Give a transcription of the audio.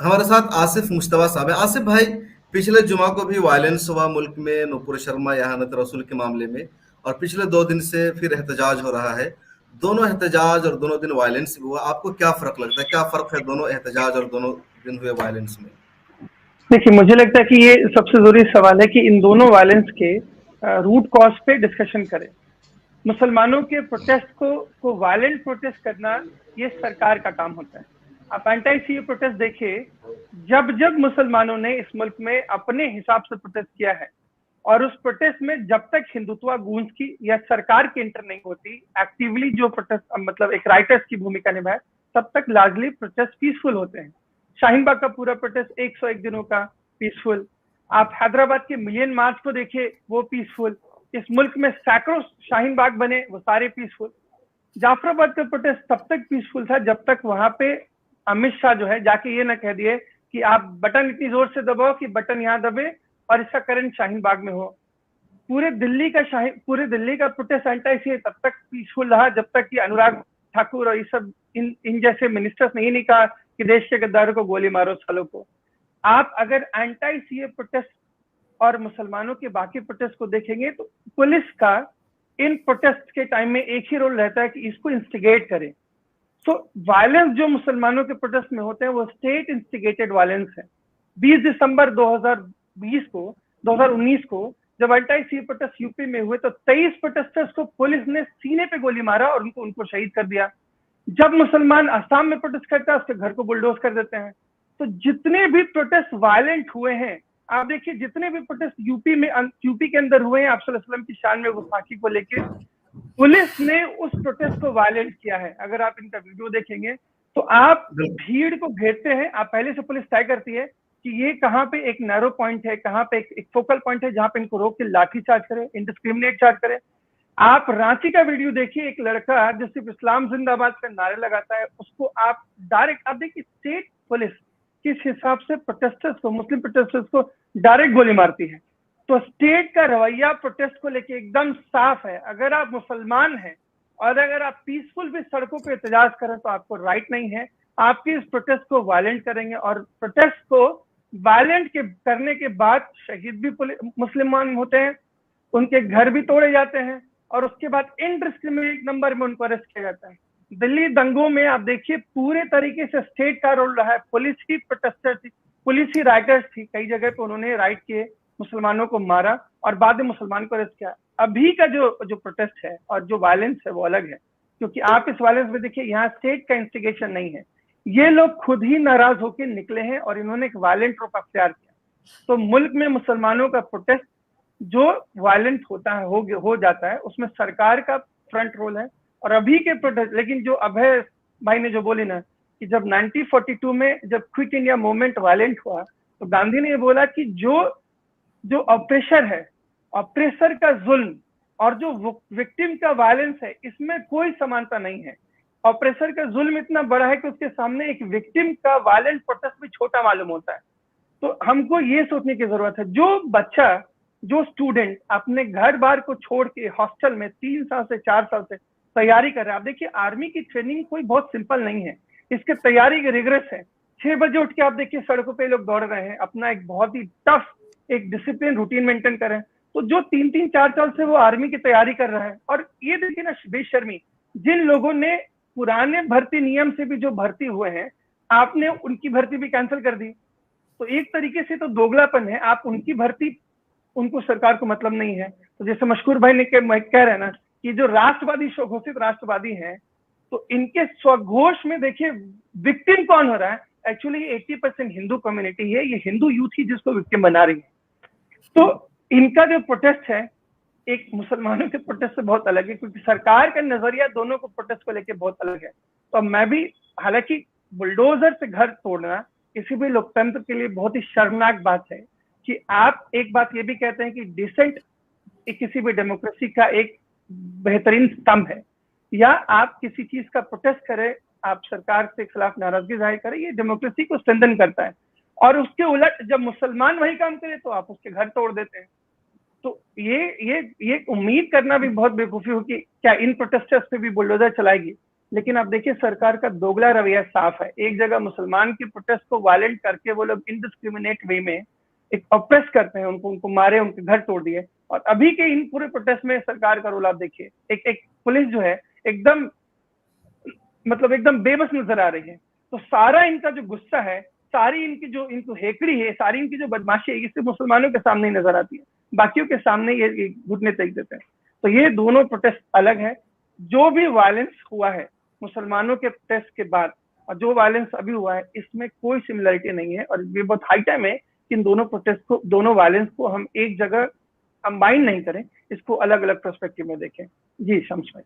हमारे साथ आसिफ मुश्तबा साहब है। आसिफ भाई, पिछले जुमा को भी वायलेंस हुआ मुल्क में नूपुर शर्मा एहानत रसूल के मामले में, और पिछले 2 दिन से फिर एहतजाज हो रहा है। दोनों एहतजाज और दोनों दिन वायलेंस भी हुआ, आपको क्या फर्क लगता है? क्या फर्क है दोनों एहतजाज और दोनों दिन हुए वायलेंस में? देखिए, मुझे लगता है कि ये सबसे ज़रूरी सवाल है कि इन दोनों वायलेंस के रूट कॉज पे डिस्कशन करें। मुसलमानों के प्रोटेस्ट को वायलेंट प्रोटेस्ट करना ये सरकार का काम होता है। आप एंटी सी प्रोटेस्ट देखिए, जब जब मुसलमानों ने इस मुल्क में अपने हिसाब से प्रोटेस्ट किया है और उस प्रोटेस्ट में जब तक हिंदुत्व गूंज की या सरकार की एंटर नहीं होती, एक्टिवली जो प्रोटेस्ट मतलब एक राइटर्स की भूमिका निभाए, तब तक लार्जली प्रोटेस्ट पीसफुल होते हैं। शाहीन बाग का पूरा प्रोटेस्ट 101 दिनों का पीसफुल। आप हैदराबाद के मिलियन मार्च को देखिए, वो पीसफुल। इस मुल्क में सैकड़ों शाहीन बाग बने, वो सारे पीसफुल। जाफराबाद का प्रोटेस्ट तब तक पीसफुल था जब तक वहां पे अमित शाह जो है जाके ये ना कह दिए कि आप बटन इतनी जोर से दबाओ कि बटन यहाँ दबे और इसका करंट शाहीन बाग में हो। पूरे दिल्ली का प्रोटेस्ट एंटी सी तब तक पीसफुल रहा जब तक कि अनुराग ठाकुर और ये सब इन जैसे मिनिस्टर्स ने नहीं कहा कि देश के गद्दारों को गोली मारो सालों को। आप अगर एंटी सी प्रोटेस्ट और मुसलमानों के बाकी प्रोटेस्ट को देखेंगे तो पुलिस का इन प्रोटेस्ट के टाइम में एक ही रोल रहता है कि इसको इंस्टिगेट करे। तो वायलेंस जो मुसलमानों के प्रोटेस्ट में होते हैं वो स्टेट इंस्टिगेटेड वायलेंस है। 20 दिसंबर 2019 को जब एंटी सी प्रोटेस्ट यूपी में हुए तो 23 प्रोटेस्टर्स को पुलिस ने सीने पे गोली मारा और उनको शहीद कर दिया। जब मुसलमान असम में प्रोटेस्ट करता है उसके घर को बुलडोज कर देते हैं। तो जितने भी प्रोटेस्ट वायलेंट हुए हैं, आप देखिए जितने भी प्रोटेस्ट यूपी के अंदर हुए हैं अफसल असलम की शान में गुस्ताखी को लेकर, पुलिस ने उस प्रोटेस्ट को वायलेंट किया है। अगर आप इनका वीडियो देखेंगे तो आप भीड़ को घेरते हैं, आप पहले से पुलिस तय करती है कि ये कहाँ पे एक नैरो पॉइंट है, कहाँ पे एक फोकल पॉइंट है जहां पे इनको रोक के लाठी चार्ज करे, इंडिस्क्रिमिनेट चार्ज करे। आप रांची का वीडियो देखिए, एक लड़का जो सिर्फ इस्लाम जिंदाबाद का नारे लगाता है उसको आप डायरेक्ट, आप देखिए स्टेट पुलिस किस हिसाब से प्रोटेस्टर्स को, मुस्लिम प्रोटेस्टर्स को डायरेक्ट गोली मारती है। तो स्टेट का रवैया प्रोटेस्ट को लेके एकदम साफ है। अगर आप मुसलमान हैं और अगर आप पीसफुल भी सड़कों पे एहतजाज करें तो आपको राइट नहीं है, आपकी इस प्रोटेस्ट को वायलेंट करेंगे। और प्रोटेस्ट को वायलेंट करने के बाद शहीद भी मुसलमान होते हैं, उनके घर भी तोड़े जाते हैं और उसके बाद इनडिस्क्रिमिनेट नंबर में उनको अरेस्ट किया जाता है। दिल्ली दंगों में आप देखिए पूरे तरीके से स्टेट का रोल रहा है। पुलिस ही प्रोटेस्टर थी, पुलिस ही राइटर्स थी, कई जगह पे उन्होंने राइट किए, मुसलमानों को मारा और बाद में मुसलमान को अरेस्ट किया। अभी का जो प्रोटेस्ट है और जो वायलेंस है वो अलग है, क्योंकि आप इस वायलेंस में देखिए यहाँ स्टेट का इंस्टिगेशन नहीं है, ये लोग खुद ही नाराज होकर निकले हैं और इन्होंने एक वायलेंट रूप अख्तियार किया। तो मुल्क में मुसलमानों का प्रोटेस्ट जो वायलेंट होता है, हो जाता है, उसमें सरकार का फ्रंट रोल है। और अभी के प्रोटेस्ट, लेकिन जो अभय भाई ने जो बोली ना कि जब 1942 में जब क्विट इंडिया मूवमेंट वायलेंट हुआ तो गांधी ने ये बोला कि जो ऑपरेशर है, ऑपरेसर का जुल्म और जो विक्टिम का वायलेंस है, इसमें कोई समानता नहीं है। ऑपरेसर का जुल्म इतना बड़ा है कि उसके सामने एक विक्टिम का वायलेंट प्रोटेस्ट भी छोटा मालूम होता है। तो हमको ये सोचने की जरूरत है, जो बच्चा, जो स्टूडेंट अपने घर बार को छोड़ के हॉस्टल में 3 साल से 4 साल से तैयारी कर रहा है। आप देखिए आर्मी की ट्रेनिंग कोई बहुत सिंपल नहीं है, इसके तैयारी रिगरस है। 6 बजे उठ के आप देखिए सड़कों पे लोग दौड़ रहे हैं, अपना एक बहुत ही टफ एक डिसिप्लिन रूटीन मेंटेन करें। तो जो 3-3 4 साल से वो आर्मी की तैयारी कर रहा है, और ये देखिए ना बेशर्मी, जिन लोगों ने पुराने भर्ती नियम से भी जो भर्ती हुए हैं, आपने उनकी भर्ती भी कैंसिल कर दी। तो एक तरीके से तो दोगलापन है, आप उनकी भर्ती, उनको सरकार को मतलब नहीं है। तो जैसे मशकूर भाई ने कह रहे हैं ना कि जो राष्ट्रवादी स्वघोषित राष्ट्रवादी हैं, तो इनके स्वघोष में देखिए विक्टिम कौन हो रहा है, एक्चुअली 80% हिंदू कम्युनिटी है, ये हिंदू यूथ ही जिसको विक्टिम बना रही है। तो इनका जो प्रोटेस्ट है एक मुसलमानों के प्रोटेस्ट से बहुत अलग है, क्योंकि सरकार का नजरिया दोनों को प्रोटेस्ट को लेकर बहुत अलग है। तो मैं भी, हालांकि बुलडोजर से घर तोड़ना किसी भी लोकतंत्र के लिए बहुत ही शर्मनाक बात है, कि आप एक बात ये भी कहते हैं कि डिसेंट किसी भी डेमोक्रेसी का एक बेहतरीन स्तंभ है, या आप किसी चीज का प्रोटेस्ट करें, आप सरकार से खिलाफ नाराजगी जाहिर करें, ये डेमोक्रेसी को स्ट्रेंथन करता है। और उसके उलट जब मुसलमान वही काम करे तो आप उसके घर तोड़ देते हैं। तो ये उम्मीद करना भी बहुत बेवकूफी हो कि क्या इन प्रोटेस्टर्स पे भी बुलडोजर चलाएगी। लेकिन आप देखिए सरकार का दोगला रवैया साफ है। एक जगह मुसलमान की प्रोटेस्ट को वायलेंट करके वो लोग इनडिस्क्रिमिनेट वे में एक ऑप्रेस करते हैं, उनको मारे, उनके घर तोड़ दिए। और अभी के इन पूरे प्रोटेस्ट में सरकार का रोल आप देखिए, एक पुलिस जो है एकदम मतलब एकदम बेबस नजर आ रही है। तो सारा इनका जो गुस्सा है, सारी इनकी जो इनको हेकड़ी है, सारी इनकी जो बदमाशी है, ये सिर्फ मुसलमानों के सामने ही नजर आती है, बाकियों के सामने ये घुटने टेक देते हैं। तो ये दोनों प्रोटेस्ट अलग है। जो भी वायलेंस हुआ है मुसलमानों के प्रोटेस्ट के बाद और जो वायलेंस अभी हुआ है, इसमें कोई सिमिलरिटी नहीं है। और ये बहुत हाई टाइम है कि इन दोनों प्रोटेस्ट को, दोनों वायलेंस को हम एक जगह कंबाइन नहीं करें, इसको अलग अलग पर्सपेक्टिव में देखें। जी शम्स भाई।